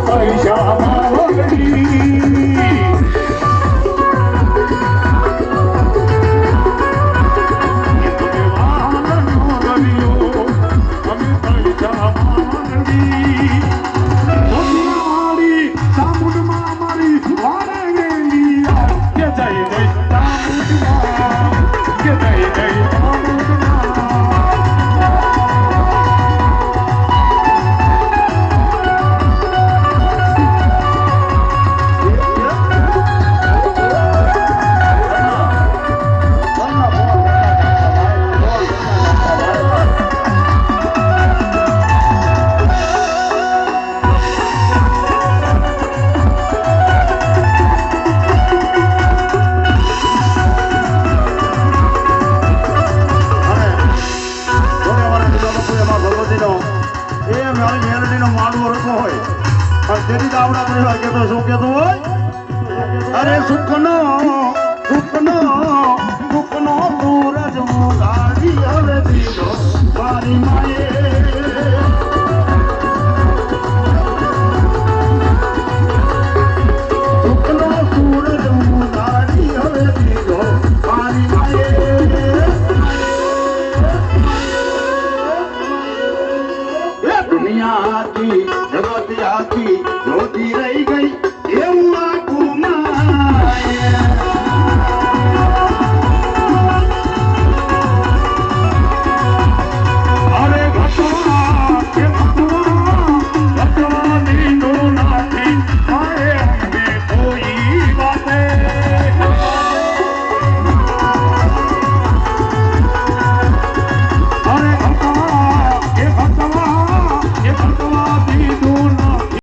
પૈસા અરે સુખનો સુખનો સુખનો સૂરજ ઉગાડી હવે દીધો મારી માએ સુખનો સૂરજ ઉગાડી હવે દીધો મારી માએ એ દુનિયા આખી જગત આખી